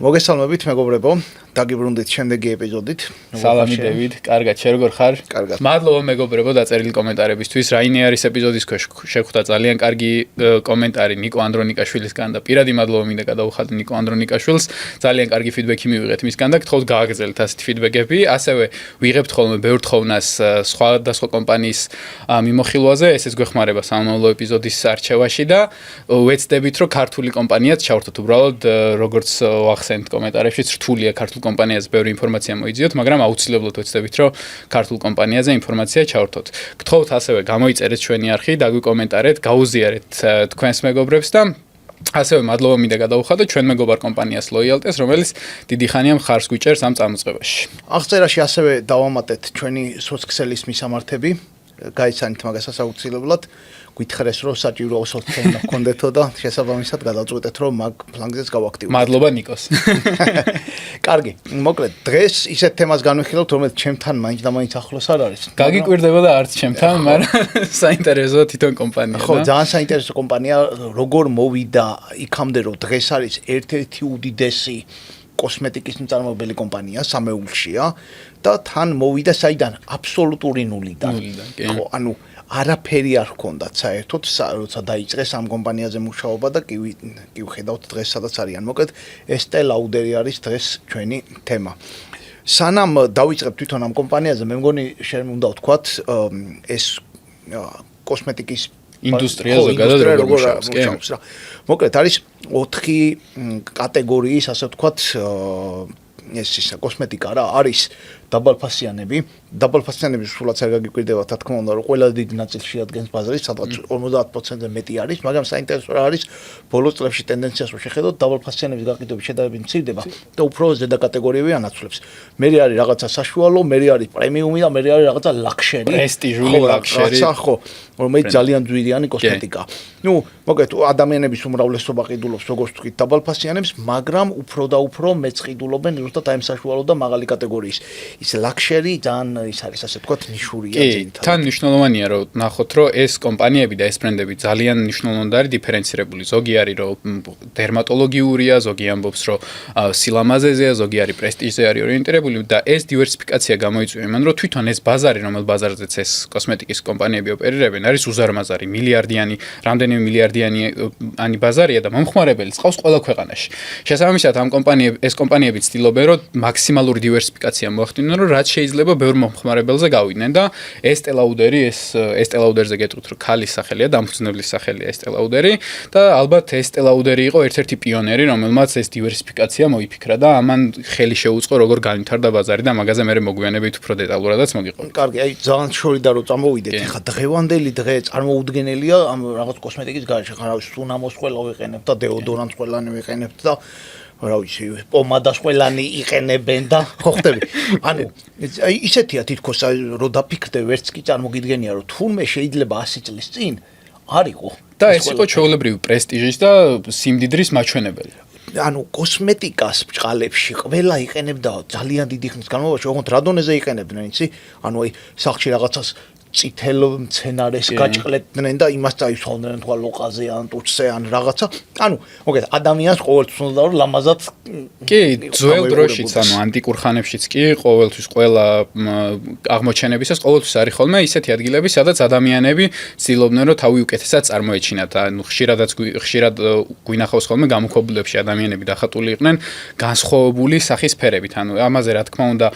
მოგესალმებით მეგობრებო, დაგიბრუნდით შემდეგი ეპიზოდით. სალამი დევიდ, კარგად შეგორ ხარ? კარგად. მადლობა მეგობრებო დაწერილი კომენტარებისთვის. რაიმე არის ეპიზოდის ქვეშ შეხვდა ძალიან კარგი კომენტარი ნიკო ანდრონიკაშვილისგან და პირადი მადლობა მინდა გადაუხადო ნიკო ანდრონიკაშვილს. ძალიან კარგი ფიდბექი მივიღეთ მისგან და გთხოვთ გააგრძელეთ ასეთი ფიდბექები. ასევე ვიღებთ ხოლმე ბევრ თხოვნას სხვადასხვა კომპანიის მიმოხილვაზე. ესეც გვეხმარება სამომავლო ეპიზოდის არჩევაში და ვეცდებით რომ ქართული კომპანიაც ჩავართოთ უბრალოდ როგორც ვახსენეთ კომენტარებში რთულია ქართულ კომპანიაზე ბევრი ინფორმაცია მოიძიოთ, მაგრამ აუცილებლად ვეცდებით რომ ქართულ კომპანიაზე ინფორმაცია ჩავართოთ. გთხოვთ ასევე გამოიწერეთ ჩვენი არხი, დაგვიკომენტარეთ, გაუზიარეთ თქვენს მეგობრებს და ასევე მადლობა მინდა გადაუხადო ჩვენ მეგობარ კომპანიას ლოიალტეს, რომელიც დიდი ხანია მხარს გვიჭერს ამ წამოწყებაში. აღწერაში ასევე დავამატეთ ჩვენი სოციქსელის მისამართები, გაიცანით მაგასაც აუცილებლად. გითხრეს რომ საჭირო სოციალურმა გქონდეთო და შესაბამისად გადავწყვეტეთ რომ მაგ ფლანგზეც გავაქტიუროთ. მადლობა ნიკოს. კარგი, მოკლედ დღეს ისეთ თემას განვიხილავთ, რომელიც ჩემთან მაინც და მაინც ახლოს არ არის. გაგიკვირდება და არც ჩემთან, მაგრამ საინტერესოა თვითონ კომპანია. ხო, ძალიან საინტერესო კომპანია, როგორ მოვიდა იქამდე რომ დღეს არის ერთ-ერთი უდიდესი კოსმეტიკის მწარმოებელი კომპანია სამეულშია და თან მოვიდა საიდან? აბსოლუტური ნულიდან. ხო, ანუ არაფერი არ ჰქონდათ საერთოდ, როცა დაიწყეს ამ კომპანიაზე მუშაობა და კი ვხედავთ დღეს სადაც არიან. მოკლედ Estée Lauder არის დღეს ჩვენი თემა. სანამ დავიწყებ თვითონ ამ კომპანიაზე, მე მგონი უნდა ვთქვათ ეს კოსმეტიკის ინდუსტრია ზოგადად როგორ მუშაობს. მოკლედ არის 4 კატეგორიის, ასე ვთქვათ, ეს კოსმეტიკა რა არის დაბალფასიანები. დაბალფასიანების სულაც არ გაგიკვირდება, რა თქმა უნდა, რომ ყველა დიდი ნაწილი შეადგენს ბაზარის, სადღაც 50%-ზე მეტი არის, მაგრამ საინტერესო რა არის, ბოლოს წლებში ტენდენციას რო შეხედოთ, დაბალფასიანების გაყიდვების შედარებით მცირდება და უფრო ზედა კატეგორიები ანაცვლებს. მე არის რაღაცა საშუალო, მე არის პრემიუმი და მე არის რაღაცა ლაქშერი, პრესტიჟული ლაქშერი. ხო, რომელიც ძალიან ძვირიანი კოსმეტიკა. ნუ, მოკლედ ადამიანების უმრავლესობა ყიდულობს როგორც ვთქვით დაბალფასიანებს, მაგრამ უფრო და უფრო მეც ყიდულობენ ზუსტად აი ამ საშუალო და მაღალი კატეგორიის. ის ლაქშერი ძალიან ის არის ასე ვთქვათ ნიშურია ძირითადად. თან მნიშვნელოვანია რომ ნახოთ რომ ეს კომპანიები და ეს ბრენდები ძალიან მნიშვნელოვნად არის დიფერენცირებული. ზოგი არის რომ დერმატოლოგიურია, ზოგი ამბობს რომ სილამაზეზეა, ზოგი არის პრესტიჟზე არის ორიენტირებული და ეს დივერსიფიკაცია გამოიწვია იმან რომ თვითონ ეს ბაზარი რომელ ბაზარზეც ეს კოსმეტიკის კომპანიები ოპერირებენ არის უზარმაზარი, მილიარდიანი, რამდენიმე მილიარდიანი ბაზარია და მომხმარებელი ყავს ყველა ქვეყანაში. შესაბამისად ამ ეს კომპანიები ცდილობენ რომ მაქსიმალური დივერსიფიკაცია მოახდინონ რომ რაც შეიძლება ბევრ მომხმარებელზე გავიდნენ და Estée Lauderi Estée Lauderზე გეტყვით რომ ქალის სახელია, დამფუძნებლის სახელია Estée Lauderi და ალბათ Estée Lauderi იყო ერთ-ერთი პიონერი, რომელმაც ეს დივერსიფიკაცია მოიფიქრა და ამან ხელი შეუწყო როგორ განვითარდა ბაზარი და მაგაზე მე მოგვიანებით უფრო დეტალურადაც მოგიყვებით. კარგი, აი ძალიან შორიდან რო წამოვიდეთ, ხა დღევანდელი დღე წარმოუდგენელია ამ რაღაც კოსმეტიკის გარეშე, ხა რავი, სუნამოს ყველა ვიყენებთ და დეოდორანტს ყველანი ვიყენებთ და რა ვიცი, პომადას ყველანი იყენებენ და ხო ხტები. ანუ აი ისეთია თითქოს რომ დაფიქრდე ვერც კი წარმოგიდგენია რომ თურმე შეიძლება 100 წლის წინ არ იყო. და ეს იყო ჩვეულებრივი პრესტიჟის და სიმდიდრის მაჩვენებელი. ანუ კოსმეტიკას ბჭყალებში ყველა იყენებდა ძალიან დიდი ხნის განმავლობაში, ოღონდ რა დონეზე იყენებდნენ, იცი? ანუ აი სახლში რაღაცას წითელ მცენარეს გაჭყლებდნენ და იმას წაისვამდნენ თქვა ლოყაზე ან ტუჩზე ან რაღაცა. ანუ მოგეთ ადამიანს ყოველთვის უნდა რომ ლამაზად კი, ძველ დროშიც, ანუ ანტიკურ ხანებშიც კი ყოველთვის ყველა აღმოჩენებისას ყოველთვის არის ხოლმე ისეთი ადგილები, სადაც ადამიანები ცდილობდნენ რომ თავი უკეთესად წარმოეჩინათ. ანუ ხშირად გვინახავს ხოლმე გამოქვაბულებში ადამიანები დახატული იყვნენ განსხვავებული სახის ფერებით. ანუ ამაზე რა თქმა უნდა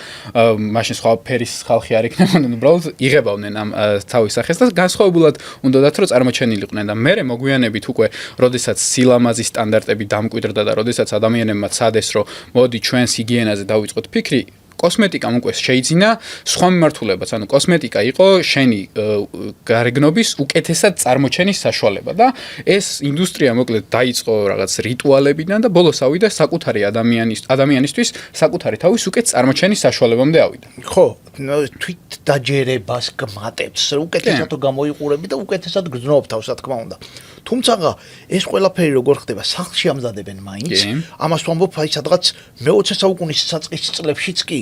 მაშინ სხვა ფერის ხალხი არ იქნებოდნენ, უბრალოდ იღებავდნენ ამ თავის სახეს და განსხვავებულად უნდათ რომ წარმოჩენილიყვნენ და მე მოგვიანებით უკვე როდესაც სილამაზის სტანდარტები დამკვიდრდა და როდესაც ადამიანებმა ცადეს რომ მოდი ჩვენს ჰიგიენაზე დავიწყოთ ფიქრი, კოსმეტიკამ უკვე შეიძინა სხვა მიმართულებაც, ანუ კოსმეტიკა იყო შენი გარეგნობის უკეთესად წარმოჩენის საშუალება და ეს ინდუსტრია მოკლედ დაიწყო რაღაც რიტუალებიდან და ბოლოს ავიდა საკუთარი ადამიანისთვის საკუთარი თავის უკეთ წარმოჩენის საშუალებამდე ავიდა. ხო, თვით დაჯერებას გმატებს, უკეთესად გამოიყურები და უკეთესად გრძნობ თავს, რა თქმა უნდა. თუმცა ეს ყველაფერი როგორ ხდება, სახლში ამზადებენ მაინც. ამას ვამბობ, აი სადღაც მე-20 საუკუნის საწყის წლებშიც კი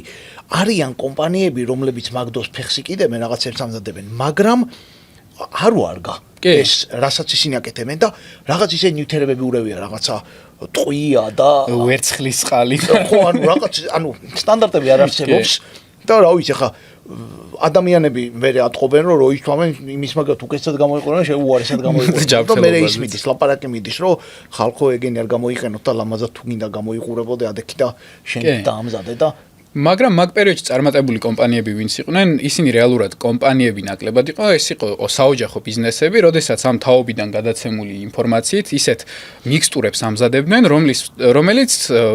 არიან კომპანიები, რომლებიც მაგდოს ფეხს იკიდებენ, რაღაცებს ამზადებენ, მაგრამ არ ვარგა. ეს რასაც ისინი აკეთებენ და რაღაც ისე ნივთიერებები ურევია რაღაცა ტყვია და ვერცხლის წყალი ხო ანუ სტანდარტები არ არსებობს და რა ვიცი ხა ადამიანები მერე ატყობენ რომ როითვამენ იმის მაგათ უკეთესად გამოიყურებენ შეუარესად გამოიყურებენ და მერე ის მიდის ლაპარაკი მიდის რომ ხალხო ეგენი არ გამოიყენოთ და ლამაზად თუ გინდა გამოიყურებოდე ადექი და შენ დაამზადე და მაგრამ მაგ პერიოდში წარმატებული კომპანიები ვინც იყვნენ, ისინი რეალურად კომპანიები ნაკლებად იყო, ეს იყო საოჯახო ბიზნესები, როდესაც ამ თაობიდან გადაცემული ინფორმაციით ისეთ მიქსტურებს ამზადებდნენ, რომელიც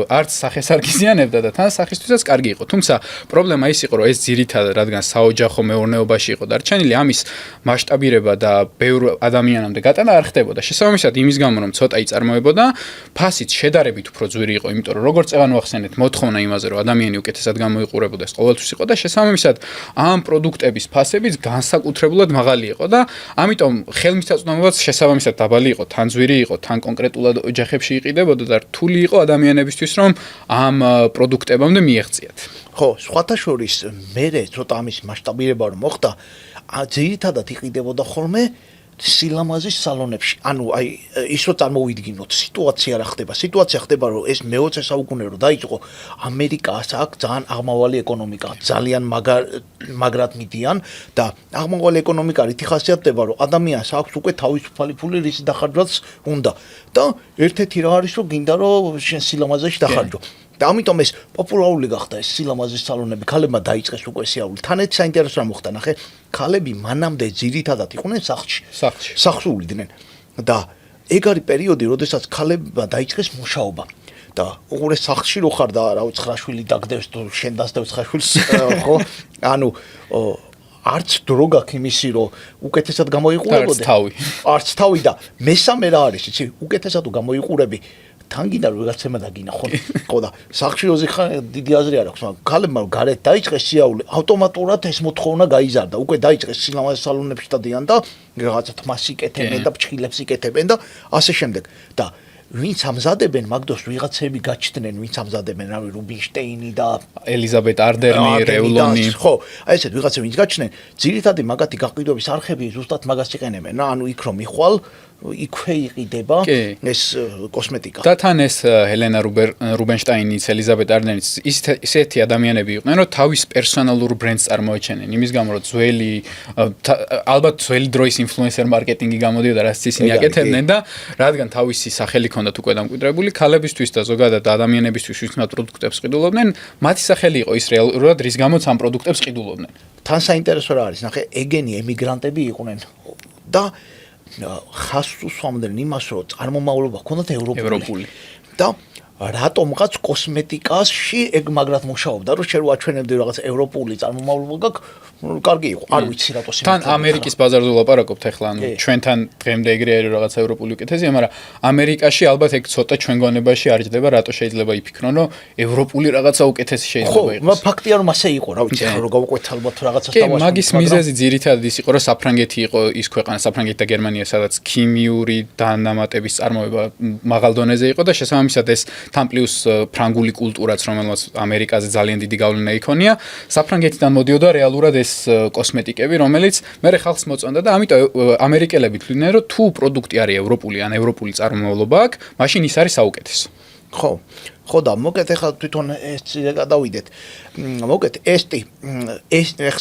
არც სახეს არ გიზიანებდა და თან სახისთვისაც კარგი იყო. თუმცა პრობლემა ის იყო, რომ ეს ძირითადად რადგან საოჯახო მეურნეობაში იყო დარჩენილი, ამის მასშტაბირება და ბევრ ადამიანამდე გატანა არ ხდებოდა. შესაბამისად, იმის გამო რომ ცოტა იწარმოებოდა, ფასით შედარებით უფრო ძვირი იყო, იმიტომ რომ როგორც წევან ვახსენეთ, მოთხოვნა იმაზე, რომ ადამიანი უკეთესად გამოიყურებოდეს ყოველთვის იყო და შესაბამისად ამ პროდუქტების ფასებიც განსაკუთრებულად მაღალი იყო და ამიტომ ხელმისაწვდომობაც შესაბამისად დაბალი იყო, თან ძვირი იყო, თან კონკრეტულად ოჯახებში იყიდებოდა და რთული იყო ადამიანებისთვის რომ ამ პროდუქტებამდე მიეღწიათ. ხო, სხვათა შორის მერე ცოტა ამის მასშტაბირება რომ მოხდა, ძირითადად იყიდებოდა ხოლმე სილამაზის სალონებში. ანუ აი ის რო წარმოვიდგინოთ, სიტუაცია რა ხდება? სიტუაცია ხდება, რომ ეს მე-20 საუკუნე რო დაიწყო, ამერიკას აქვს ძალიან აღმავალი ეკონომიკა, ძალიან მაგრად მიდიან და აღმავალი ეკონომიკა რითი ხასიათდება, რომ ადამიანს აქვს უკვე თავისუფალი ფული, რის დახარჯვაც უნდა. და ერთ-ერთი რა არის, რომ გინდა რომ შენ სილამაზეში დახარჯო. და ამიტომ ეს პოპულარული გახდა ეს სილამაზის სალონები, ქალებმა დაიწყეს უკვე სიაული. თან ერთ საინტერესო რა მოხდა, ნახე, ქალები მანამდე ძირითადად იყვნენ სახლში. და ეგ არის პერიოდი, როდესაც ქალებმა დაიწყეს მუშაობა. და უყურე სახლში რო ხარ და რა ვიცი 9 შვილი დაგდევს თუ შენ დასდევ 9 შვილს, ხო? ანუ არც დრო გაქვს იმისი, რომ უკეთესად გამოიყურებოდე. არც თავი და მესამე რა არის, იცი, უკეთესად გამოიყურები. თან გინდა რომ ვიღაცემა დაგინა ხო და სახლში როზე ხარ დიდი აზრი არ აქვს, მაგრამ ქალებმა გარეთ დაიწყეს სიაული, ავტომატურად ეს მოთხოვნა გაიზარდა. უკვე დაიწყეს სილამაზის სალონებში დადიან და რაღაცა თმას იკეთებენ და ფრჩხილებს იკეთებენ და ასე შემდეგ. და ვინც ამზადებენ მაგდროს ვიღაცები გაჩნდნენ, ვინც ამზადებენ, რავი, რუბინშტეინი და ელიზაბეტ არდერნი, რეულონი. ხო, აი ესეთ ვიღაცები ვინც გაჩნდნენ, ძირითადად მაგათი გაყიდვების არხები ზუსტად მაგას იყენებენ. ანუ იქ რომ მიხვალ იქვე იყიდება ეს კოსმეტიკა. და თან ეს ჰელენა რუბინშტაინიც, ელიზაბეტ არდერნიც ისეთი ადამიანები იყვნენ, რომ თავის პერსონალურ ბრენდს წარმოაჩენენ. იმის გამო, რომ ალბათ ძველი დროის ინფლუენსერ მარკეტინგი გამოდიოდა, რაც ისინი აკეთებდნენ და რადგან თავისი სახელი ჰქონდათ უკვე დამკვიდრებული, ქალებისთვის და ზოგადად ადამიანებისთვის, ვინც მათ პროდუქტებს ყიდულობდნენ, მათი სახელი იყო ის რეალურად, რის გამოც ამ პროდუქტებს ყიდულობდნენ. თან საინტერესო რა არის, ნახე, ეგენი ემიგრანტები იყვნენ და ხას უსვამდნენ იმას, რომ წარმომავლობა ჰქონდათ ევროპული. და რატომღაც კოსმეტიკაში ეგ მაგრად მუშაობდა, რომ შენ ვაჩვენებდი რაღაც ევროპული წარმომავლობა გაქვს, კარგი იყო. არ ვიცი რატო სიმართლე. თან ამერიკის ბაზარზე ვლაპარაკობთ ახლა, ანუ ჩვენთან დღემდე ეგრე არის რაღაც ევროპული უკეთესია, მაგრამ ამერიკაში ალბათ ეგ ცოტა ჩვენგონებაში არ ჯდება, რატო შეიძლება იფიქრონ, რომ ევროპული რაღაცა უკეთესი შეიძლება იყოს. ხო, ფაქტია რომ ასე იყო, რა ვიცი, რომ გავყვეთ ალბათ რაღაცას დავასრულოთ. მაგის მიზეზი ძირითადად ის იყო, რომ საფრანგეთი იყო ის ქვეყანა, საფრანგეთი და გერმანია, სადაც ქიმიური დანამატების წარმოება მაღალ დონეზე იყო და შესაბამისად ეს თან პლუს ფრანგული კულტურაც, რომელსაც ამერიკაზე ძალიან დიდი გავლენა იქონია, საფრანგეთიდან მოდიოდა რეალურად ეს კოსმეტიკები, რომელიც მერე ხალხს მოწონდა და ამიტომ ამერიკელები თვლიდნენ, რომ თუ პროდუქტი არის ევროპული ან ევროპული წარმომავლობა აქვს, მაშინ ის არის საუკეთესო. ხო და მოკეთ ახლა თვითონ ეს გადავიდეთ. მოკეთ ესტი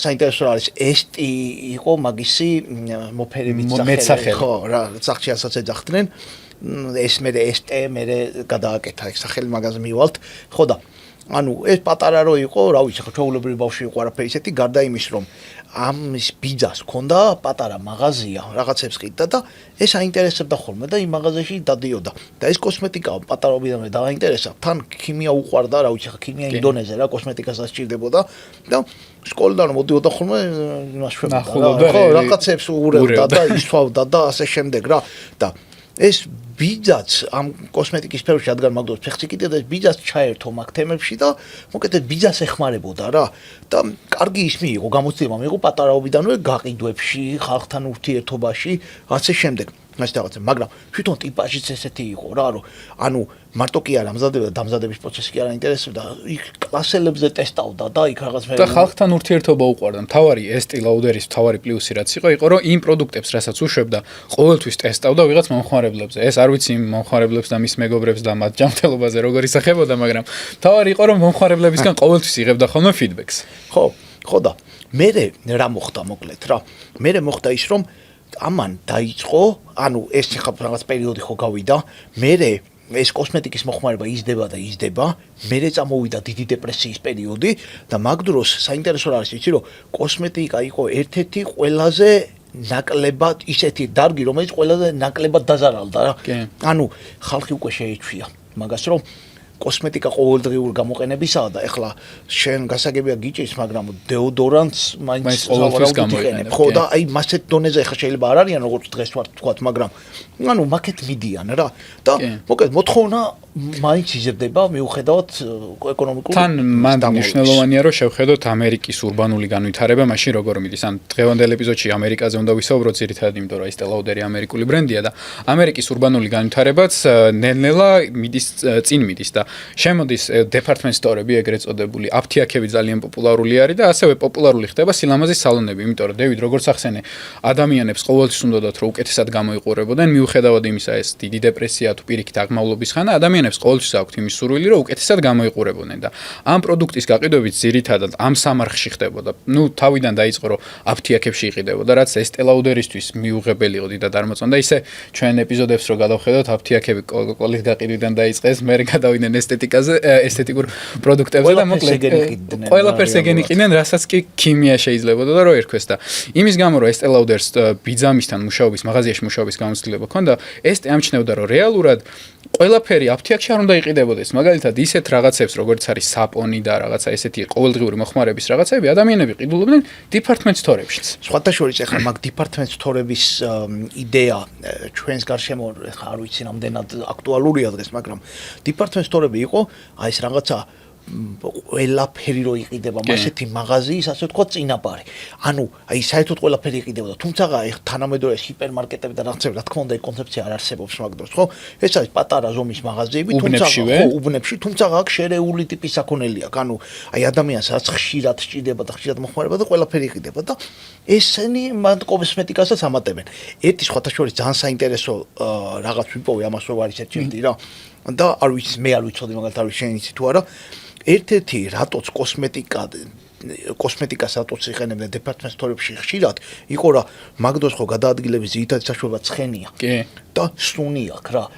საინტერესო არის, ესტი იყო მაგისი მოფერებით მეტსახელი. ხო, რა სახში ასაც ეძახდნენ. ეს მერე ესტე მერე გადააკეთა ეს სახელი მაგაზე მივალთ. ხო და ანუ ეს პატარა რო იყო, რა ვიცი, ხო ჩაულებრივი ბავშვი იყო არაფერი ისეთი, გარდა იმის რომ ამის ბიძას ჰქონდა პატარა მაღაზია, რაღაცებს ყიდდა და ეს აინტერესებდა ხოლმე და იმ მაღაზიაში დადიოდა. და ეს კოსმეტიკა პატარობიდანვე დააინტერესა. თან ქიმია უყვარდა, რა ვიცი, ქიმია ინდონეზე რა კოსმეტიკას ასჭირდებოდა და სკოლიდან მოდიოდა ხოლმე იმას შვებოდა. ხო, რაღაცებს უყურებდა და ისვავდა და ასე შემდეგ რა. და ეს ბიძაც ამ კოსმეტიკის სფეროში რადგან მაგდროს ფეხს იკიდებდა, ეს ბიძაც ჩაერთო მაგ თემებში და მოკეთეთ ბიძას ეხმარებოდა რა. და კარგი ისმი იყო, გამოცდილება მიიღო პატარაობიდანვე გაყიდვებში, ხალხთან ურთიერთობაში, ასე შემდეგ. ასე რაღაცა, მაგრამ თვითონ ტიპაჟიც ესეთი იყო რა, რომ ანუ მარტო კი არა მზადება და დამზადების პროცესი კი არ აინტერესებდა, იქ კლასელებზე ტესტავდა და იქ რაღაც და ხალხთან ურთიერთობა უყვარდა. მთავარი Estee Lauder-ის მთავარი პლუსი რაც იყო, რომ იმ პროდუქტებს, რასაც უშვებდა, ყოველთვის ტესტავდა ვიღაც მომხმარებლებზე. ეს არ ვიცი იმ მომხმარებლებს და მის მეგობრებს და მათ ჯანმრთელობაზე როგორ ისახებოდა, მაგრამ მთავარი იყო, რომ მომხმარებლებისგან ყოველთვის იღებდა ხოლმე ფიდბექს. ხო და მე რა მოხდა მოკლედ რა. მე მოხდა ის, რომ ამან დაიწყო, ანუ ეს ხა რაღაც პერიოდი ხო გავიდა, მე ეს კოსმეტიკის მოხმარება იზრდება, მერე წამოვიდა დიდი დეპრესიის პერიოდი და მაგ დროს საინტერესო რა არის, იცი რომ კოსმეტიკა იყო ერთ-ერთი ყველაზე ნაკლებად ისეთი დარგი, რომელიც ყველაზე ნაკლებად დაზარალდა რა. ანუ ხალხი უკვე შეეჩვია მაგას, რომ კოსმეტიკა ყოველდღიური გამოყენებისაა და ეხლა შენ გასაგებია გიჭირს, მაგრამ დეოდორანტს მაინც ყოველთვის გამოიყენებ. ხო და აი მასეთ დონეზე ეხლა შეიძლება არ არიან როგორც დღეს ვარ თქვათ, მაგრამ ანუ მაკეთ მიდიან რა და მოკლედ მოთხოვნა მაინც იზრდება მიუხედავად ეკონომიკური თან მან მნიშვნელოვანია რომ შევხედოთ ამერიკის ურბანული განვითარება მაშინ როგორ მიდის. ან დღევანდელ ეპიზოდში ამერიკაზე უნდა ვისაუბროთ ძირითადად, იმიტომ რომ Estee Lauder-ი ამერიკული ბრენდია და ამერიკის ურბანული განვითარებაც ნელ-ნელა წინ მიდის და შემოდის department store-ები, ეგრეთ წოდებული აფთიაქები ძალიან პოპულარული არის და ასევე პოპულარული ხდება სილამაზის სალონები, იმიტომ რომ დევიდ როგორც ახსენე, ადამიანებს ყოველთვის უნდათ რომ უკეთესად გამოიყურებოდნენ, მიუხედავად იმისა, ეს დიდი დეპრესია თუ პირიქით აღმავლობის ხანა, ადამიანებს ყოველთვის აქვთ იმის სურვილი, რომ უკეთესად გამოიყურებოდნენ და ამ პროდუქტის გაყიდვებით ძირითადად ამ სამარხში ხდებოდა. ნუ თავიდან დაიწყო რომ აფთიაქებში იყიდებოდა, რაც Estee Lauder-ისთვის მიუღებელი იყო და დამოწონდა ისე ჩვენ ეპიზოდებს რო გადავხედოთ, აფთიაქები კოლით გაყიდვიდან დაიწყეს, მერე გადავიდნენ ესთეტიკაზე, ესთეტიკურ პროდუქტებზე და მოკლედ ყველაფერს ეგენი ყიდნენ, რასაც კი ქიმია შეიძლებოდა და რო ერქვეს და იმის გამო რომ Estee Lauder-ს ბიძამისთან მუშაობის, მაღაზიაში მუშაობის გამოცდილება ჰქონდა, ეს ამჩნევდა რომ რეალურად ყველაფერი აფთიაქში არ უნდა იყიდებოდეს. მაგალითად, ისეთ რაღაცებს, როგორც არის საპონი და რაღაცა ესეთი ყოველდღიური მოხმარების რაღაცები, ადამიანები ყიდულობდნენ department store-ებშიც. სხვათა შორის ახლა მაგ department store-ების იდეა ჩვენს გარშემო ახლა არ ვიცი რამდენად აქტუალურია დღეს, მაგრამ department store-ები იყო აი ეს რაღაცა ყველაფერი რო იყიდება მასეთი მაღაზიის, ასე ვთქვათ, წინაპარი. ანუ აი საერთოდ ყველაფერი იყიდებოდა, თუმცა თანამედროვე ჰიპერმარკეტები და რაღაცები, რა თქმა უნდა, ეს კონცეფცია არ არსებობს მაგ დროს, ხო? ეს არის პატარა ზომის მაღაზიები, თუმცა უბნებში, თუმცა აქ შერეული ტიპის საქონელი აქვს. ანუ აი ადამიანს რაც ხშირად სჭირდება და ხშირად მოხმარება და ყველაფერი იყიდება და ესენი მან კოსმეტიკასაც ამატებენ. ერთი სხვათა შორის ძალიან საინტერესო რაღაც ვიპოვე ამას რო არის ერთ-ერთი რა. და არ ვიცი, მე არ ვიცოდი მაგალითად არ ვიცი შენ იცი თუ არა. ერთ-ერთი რატოც კოსმეტიკას რატოც იყენებდნენ department store-ებში ხშირად, იყო რა მაგ დროს ხო გადაადგილების ძირითადი საშუალება ცხენია. კი. და სუნი აქვს რა.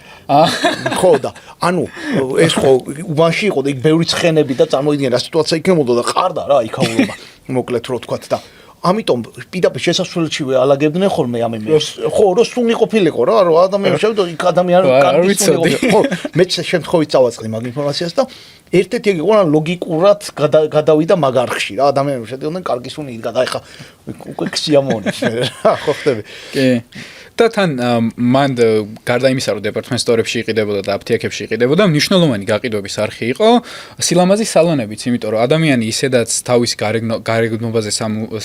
ხო და ანუ ეს ხო უბანში იყო და იქ ბევრი ცხენები და წარმოიდგინე რა სიტუაცია იქნებოდა და ყარდა რა იქაურობა. მოკლედ რო თქვათ და ამიტომ პირდაპირ შესასვლელშივე ალაგებდნენ ხოლმე ამ იმას. ხო, რო სუნი ყოფილიყო რა, რომ ადამიანი შევიდა იქ ადამიანი კარგი სუნი ყოფილიყო. ხო, მე შემთხვევით წავაწყდი მაგ ინფორმაციას და ერთ-ერთი იყო რა ლოგიკურად გადავიდა მაგ არხში რა, ადამიანები შედიოდნენ კარგი სუნი იდგა და ეხა უკვე ქსიამონის რა, ხო ხდები. კი. და თან მან გარდა იმისა, რომ department store-ებში იყიდებოდა და აფთიაქებში იყიდებოდა, მნიშვნელოვანი გაყიდვების არხი იყო სილამაზის სალონებიც, იმიტომ რომ ადამიანი ისედაც თავის გარეგნობაზე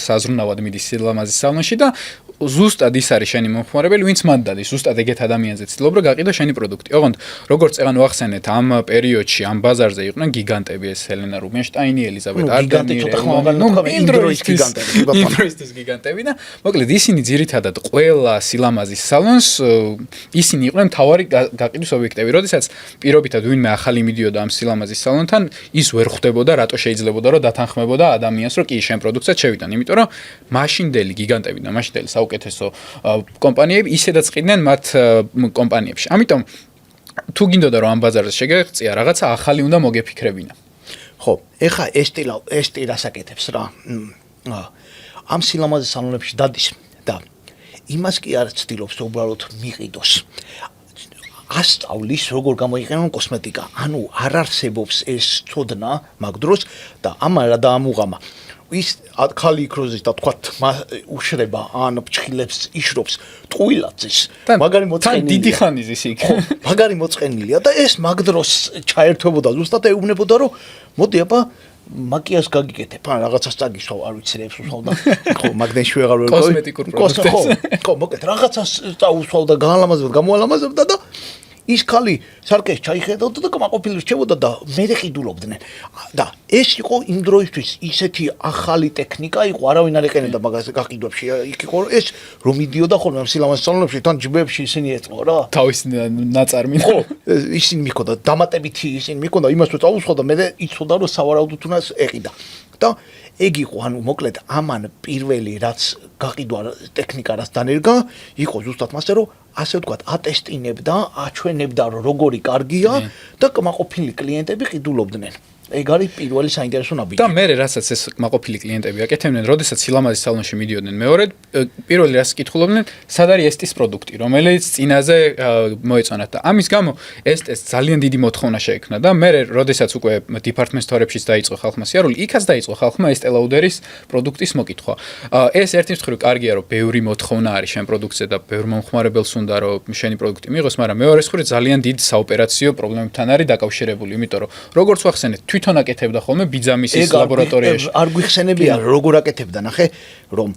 საზრუნავად მიდის სილამაზის სალონში და ზუსტად ის არის შენი მომხმარებელი, ვინც მან დადის, ზუსტად ეგეთ ადამიანზე ცდილობ რომ გაყიდო შენი პროდუქტი. ოღონდ როგორც წეგან ვახსენეთ, ამ პერიოდში ამ ბაზარზე იყვნენ გიგანტები, ეს ჰელენა რუბინშტაინი, ელიზაბეთ არდენი, ინდროისტის გიგანტები და მოკლედ ისინი ძირითადად ყველა სილამაზის სალონს ისინი იყვნენ მთავარი გაყიდვის ობიექტები. როდესაც პირობითად ვინმე ახალი მიდიოდა ამ სილამაზის სალონთან, ის ვერ ხვდებოდა, რატო შეიძლებოდა რომ დათანხმებოდა ადამიანს, რომ კი შენ პროდუქტსაც შევიტან, იმიტომ რომ მაშინდელი გიგანტები და მაშინდელი საუკეთესო კომპანიები ისედაც ყიდნენ მათ კომპანიებში. ამიტომ თუ გინდოდა რომ ამ ბაზარზე შეგეღწია, რაღაცა ახალი უნდა მოგეფიქრებინა. ხო, ეხა ეს რასაკეთებს რა. ამ სილამაზის სალონებში დადის და იმას კი არ ცდილობს უბრალოდ მიყიდოს. ასწავლის როგორ გამოიყენონ კოსმეტიკა. ანუ არ არსებობს ეს ცოდნა მაგ დროს და ამან რა დაამუღამა. ის ხალი იქროზის და თქვათ უშრება ან ფჭილებს იშრობს ტყუილაძის მაგარი მოწყენილია. დიდი ხანი ზის იქ. მაგარი მოწყენილია და ეს მაგ დროს ჩაერთვებოდა ზუსტად ეუბნებოდა რომ მოდი აბა მაკიას გაგიკეთებ, ან რაღაცას წაგისვავ, არ ვიცი რებს უსვავ და ხო, მაგნეში ვეღარ ვერგავი. კოსმეტიკურ პროდუქტებს. ხო, მოკეთ, რაღაცას წაუსვავ და გაალამაზებ, გამოალამაზებდა და ის ხალი სარკეს ჩაიხედავდა და კმაყოფილი რჩებოდა და მე ყიდულობდნენ. და ეს იყო იმ დროისთვის ისეთი ახალი ტექნიკა იყო, არავინ არ ეყენებდა მაგას გაყიდვებში. იქ იყო ეს რომ მიდიოდა ხოლმე ამ სილამაზ სალონებში, თან ჯიბებში ისინი ეწყო რა. თავის ნაწარმი. ხო, ისინი მიქონდა დამატებითი ისინი მიქონდა იმას რომ წაუსხო და მე იცოდა რომ სავარაუდოდ უნდას ეყიდა. და ეგ იყო ანუ მოკლედ ამან პირველი რაც გაყიდვა ტექნიკა რაც დანერგა იყო ზუსტად მასე რომ ასე ვთქვათ ატესტინებდა, აჩვენებდა რომ როგორი კარგია და კმაყოფილი კლიენტები ყიდულობდნენ. ეგ არის პირველი საინტერესო ნაბიჯი. და მე რასაც ეს კმაყოფილი კლიენტები აკეთებდნენ, როდესაც სილამაზის სალონში მიდიოდნენ მეორედ, პირველი რას კითხულობდნენ, სად არის ესტის პროდუქტი, რომელიც წინაზე მოეწონათ და ამის გამო ესტეს ძალიან დიდი მოთხოვნა შეექმნა და მე როდესაც უკვე დეპარტამენტ სტორებშიც დაიწყო ხალხმა სიარული, იქაც დაიწყო ხალხმა ესტე ლაუდერის პროდუქტის მოკითხვა. ეს ერთი მხრივ კარგია, რომ ბევრი მოთხოვნა არის შენ პროდუქტზე და ბევრ მომხმარებელს უნდა რომ შენი პროდუქტი მიიღოს, მაგრამ მეორე მხრივ ძალიან დიდ საოპერაციო პრობლემებთან არის დაკავშირებული, იმიტომ რომ როგორც ვახსენეთ თვითონ აკეთებდა ხოლმე ბიძამისის ლაბორატორიაში. არ გვიხსენებია როგორ აკეთებდა, ნახე, რომ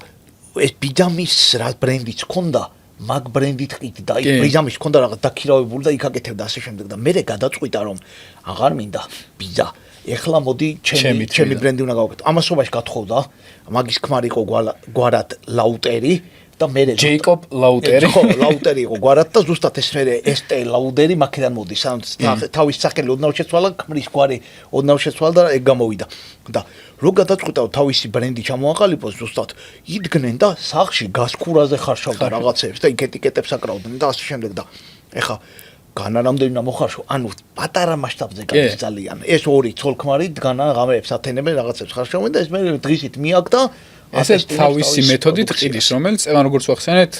ეს ბიძამის რა ბრენდიც ქონდა, მაგ ბრენდით ყიდდა, აი ბიძამის ქონდა რაღაც დაქირავებული და იქ აკეთებდა ასე შემდეგ და მე გადაწყვიტა რომ აღარ მინდა ბიძა. ეხლა მოდი ჩემი ბრენდი უნდა გავაკეთო. ამასობაში გათხოვდა, მაგის ქმარი იყო გვარად ლაუტერი და მე ჯეიკობ ლაუტერი. ხო, ლაუტერი იყო გვარად და ზუსტად ეს მე ესტე ლაუდერი მაქედან მოდის. ან თავის სახელი ოდნავ შეცვალა, ქმრის გვარი ოდნავ შეცვალა და ეგ გამოვიდა. და რო გადაწყვიტა თავისი ბრენდი ჩამოაყალიბოს ზუსტად იდგნენ და სახლში გასკურაზე ხარშავდა რაღაცებს და იქ ეტიკეტებს აკრავდნენ და ასე შემდეგ და ეხა განარამდენი უნდა მოხარშო, ანუ პატარა მასშტაბზე გადის ძალიან. ეს ორი ცოლ-ქმარი დგანა ღამეებს ათენებენ რაღაცებს ხარშავენ და ეს მე დღისით მიაკდა ასე თავისი მეთოდით ყიდის, რომელიც წევან როგორც ვახსენეთ,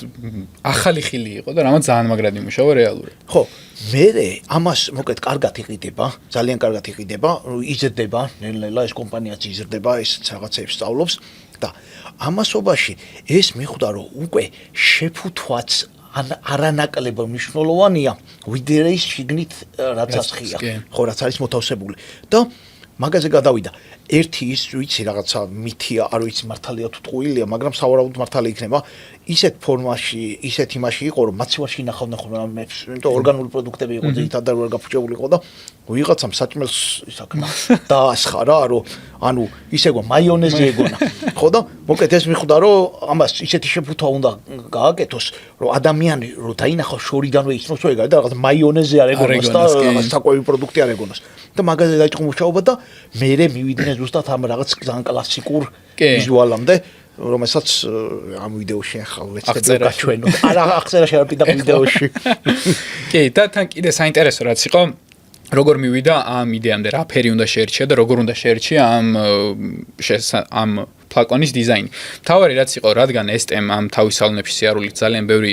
ახალი ხილი იყო და რამაც ძალიან მაგრად იმუშავა რეალურად. ხო, მე ამას მოკეთ კარგად იყიდება, ძალიან კარგად იყიდება, იზრდება, ნელ-ნელა ეს კომპანიაც იზრდება, ეს რაღაცებს სწავლობს და ამასობაში ეს მიხვდა რომ უკვე შეფუთვაც არანაკლებ მნიშვნელოვანია ვიდეოის შიგნით რაც ასხია, ხო რაც არის მოთავსებული და მაგაზე გადავიდა. ერთი ის ვიცი რაღაცა მითია, არ ვიცი მართალია თუ ტყუილია, მაგრამ სავარაუდოდ მართალი იქნება. ისეთ ფორმაში, ისეთ იმაში იყო, რომ მაცივარში ინახავდნენ ხოლმე ამებს, იმიტომ ორგანული პროდუქტები იყო ძირითადად ვერ გაფუჭებული იყო და ვიღაცამ საჭმელს ისაკნა დაასხა რა, რომ ანუ ისე გო მაიონეზი ეგონა. ხო და მოკეთ ეს მიხვდა, რომ ამას ისეთი შეფუთვა უნდა გააკეთოს, რომ ადამიანი რომ დაინახოს შორიდანვე ისმოს ეგარი და რაღაც მაიონეზი არ ეგონოს და რაღაც საკვები პროდუქტი არ ეგონოს. და მაგაზე დაიწყო მუშაობა და მე მივიდნენ ზუსტად ამ რაღაც ძალიან კლასიკურ ვიზუალამდე, რომელსაც ამ ვიდეოში ახლა ვეცდები გაჩვენო. არა, აღწერაში არ პიტა ვიდეოში. კი, და თან კიდე საინტერესო რაც იყო, როგორ მივიდა ამ იდეამდე, რა ფერი უნდა შეერჩია და როგორ უნდა შეერჩია ამ ფლაკონის დიზაინი. თავარი რაც იყო, რადგან ესტემ ამ თავის სალონებში სიარულით ძალიან ბევრი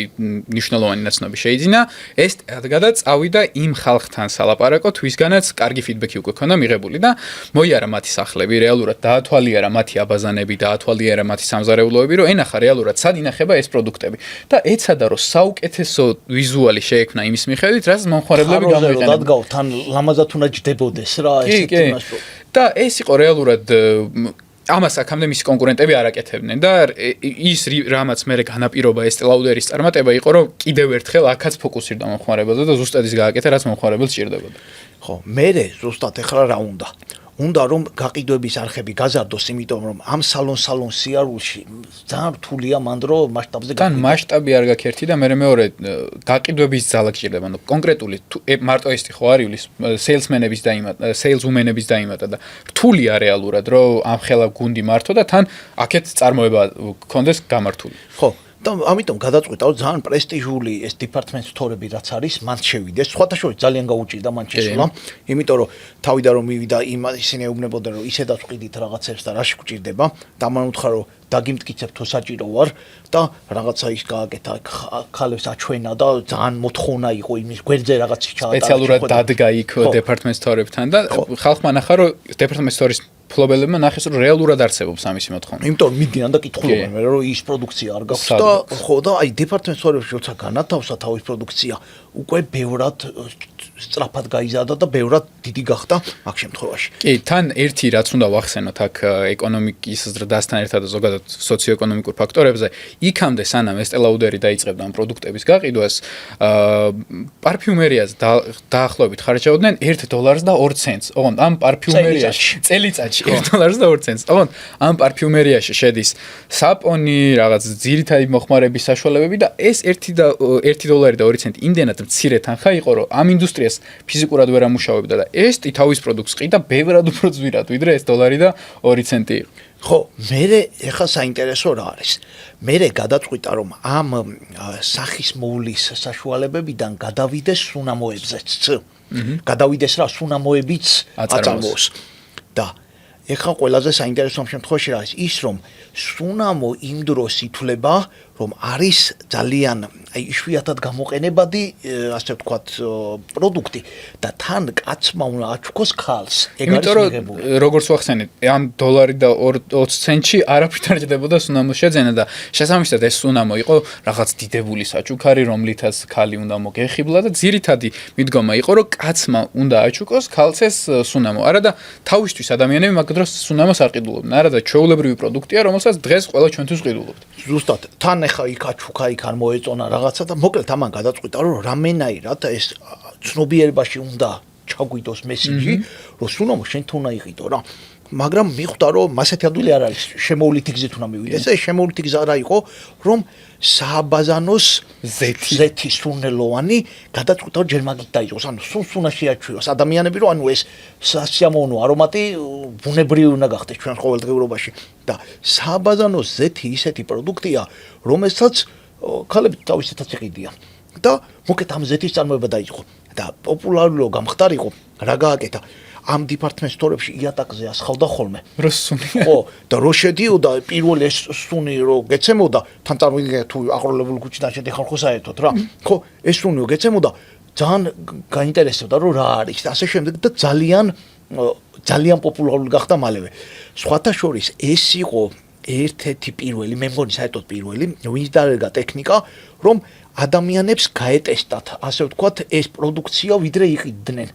მნიშვნელოვანი ნაცნობი შეიძინა, ეს ადგადა წავიდა იმ ხალხთან სალაპარაკოთ, ვისგანაც კარგი ფიდბექი უკვე ქონდა მიღებული და მოიარა მათი სახლები, რეალურად დაათვალიერა მათი აბაზანები, დაათვალიერა მათი სამზარეულოები, რომ ენახა რეალურად სად ინახება ეს პროდუქტები. და ეცადა რომ საუკეთესო ვიზუალი შეექმნა იმის მიხედვით, რაც მომხმარებლები გამოიყენებდნენ. დადგავ თან ლამაზად უნდა ჯდებოდეს რა ესეთი იმასო. და ეს იყო რეალურად ამას აქამდე მისი კონკურენტები არ აკეთებდნენ და ის რამაც მე განაპირობა ეს ლაუდერის წარმატება იყო რომ კიდევ ერთხელ აქაც ფოკუსირდა მომხმარებელზე და ზუსტად ის გააკეთა რაც მომხმარებელს სჭირდებოდა. ხო, მე ზუსტად ეხლა რა უნდა? უნდა რომ გაყიდვების არხები გაზარდოს, იმიტომ რომ ამ სალონ სიარულში ძალიან რთულია მანდ რომ მასშტაბზე თან მასშტაბი არ გაქერთი და მე მეორე გაყიდვების ძალა გჭირდება, ანუ კონკრეტული მარტო ეს ხო არ ივლის სეილსმენების დაიმატა, სეილზუმენების დაიმატა და რთულია რეალურად რომ ამ ხელა გუნდი მართო და თან აქეთ წარმოება გქონდეს გამართული. ხო და ამიტომ გადაწყვიტა რომ ძალიან პრესტიჟული ეს დეპარტამენტ სტორები რაც არის მან შევიდეს სხვათა შორის ძალიან გაუჭირდა მან შესვლა იმიტომ რომ თავიდან რომ მივიდა ისინი ეუბნებოდნენ რომ ისედაც ვყიდით რაღაცებს და რაში გვჭირდება და მან უთხრა რომ დაგიმტკიცებ თუ საჭირო ვარ და რაღაცა ის გააკეთა ხალებს აჩვენა და ძალიან მოთხოვნა იყო იმის გვერდზე რაღაც ჩაატარა სპეციალურად დადგა იქ დეპარტამენტ სტორებთან და ხალხმა ნახა რომ დეპარტამენტ სტორის ფლობელებმა ნახეს რომ რეალურად არსებობს ამისი მოთხოვნა. იმიტომ მიდიან და კითხულობენ მე რომ ის პროდუქცია არ გაქვს და ხო და აი დეპარტამენტ სტორებში როცა განათავსა თავის პროდუქცია უკვე ბევრად სწრაფად გაიზარდა და ბევრად დიდი გახდა მაგ შემთხვევაში. კი, თან ერთი რაც უნდა ვახსენოთ აქ ეკონომიკის ზრდასთან ერთად და ზოგადად სოციო-ეკონომიკურ ფაქტორებზე, იქამდე სანამ Estée Lauder-ი დაიწყებდა ამ პროდუქტების გაყიდვას, პარფიუმერიას დაახლოებით ხარჯავდნენ $1.02. ოღონდ ამ პარფიუმერიაში წელიწადში $1.02. ოღონდ ამ პარფიუმერიაში შედის საპონი, რაღაც ძირითადი მოხმარების საშუალებები და ეს $1.02 იმდენად მცირე თანხა იყო, რომ ამ ინდუსტრიას ფიზიკურად ვერ ამუშავებდა და ეს თავის პროდუქტს ყიდა ბევრად უფრო ძვირად, ვიდრე ეს $1.02 იყო. ხო, მე ეხა საინტერესო რა არის. მე გადაწყვიტა რომ ამ სახის მოვლის საშუალებებიდან გადავიდეს სუნამოებზეც. გადავიდეს რა სუნამოებიც აწარმოოს. და ეხა ყველაზე საინტერესო შემთხვევაში რა არის ის რომ სუნამო იმ დროს ითვლება რომ არის ძალიან იშვიათად გამოყენებადი ასე ვთქვათ პროდუქტი და თან კაცმა უნდა აჩუქოს ხალს. ეგ არის მიღებული. როგორც ვახსენეთ, ამ $1.20 არაფრით არ ჭდებოდა სუნამოს შეძენა და შესაბამისად ეს სუნამო იყო რაღაც დიდებული საჩუქარი, რომლითაც ხალი უნდა მოგეხიბლა და ძირითადი მიდგომა იყო, რომ კაცმა უნდა აჩუქოს ხალს ეს სუნამო. არა და თავისთვის ადამიანები მაგ დროს სუნამოს არ ყიდულობდნენ. არა და ჩვეულებრივი პროდუქტია, რომელსაც დღეს ყველა ჩვენთვის ყიდულობთ. ზუსტად თან ეხა იქ აჩუქა, იქ არ მოეწონა რაღაცა და მოკლედ ამან გადაწყვიტა რომ რამენაირად ეს ცნობიერებაში უნდა ჩაგვიდოს მესიჯი, რომ სუნამო შენთან უნდა იყიდო რა. მაგრამ მიხვდა რომ მასეთი ადვილი არ არის, შემოვლითი გზით უნდა მივიდეს. ეს შემოვლითი გზა რა იყო, რომ სააბაზანოს ზეთი სუნელოვანი გადაწყვიტა რომ ჯერ მაგით დაიწყოს, ანუ სუნა შეაჩვიოს ადამიანები, რომ ანუ ეს სასიამოვნო არომატი ბუნებრივი უნდა გახდეს ჩვენ ყოველდღიურობაში და სააბაზანოს ზეთი ისეთი პროდუქტია, რომელსაც ქალები თავისეთაც იყიდიან და მოკეთ ამ ზეთის წარმოება დაიწყო და პოპულარულო გამხდარიყო რა გააკეთა ამ დიპარტმენტ სტორებში იატაკზე ასხავდა ხოლმე. რო სუნი. ხო, და რო შედიოდა პირველ ეს სუნი რო გეცემოდა, თან წარმოგიდგენთ თუ აყროლებული ქუჩიდან შედიხარ ხო საერთოდ რა. ხო, ეს სუნი რო გეცემოდა, ძალიან გაინტერესებდა რომ რა არის და ასე შემდეგ და ძალიან პოპულარული გახდა მალევე. სხვათა შორის ეს იყო ერთ-ერთი პირველი, მე მგონი საერთოდ პირველი, ვინც დაერგა ტექნიკა, რომ ადამიანებს გაეტესტათ, ასე ვთქვათ, ეს პროდუქცია ვიდრე იყიდნენ.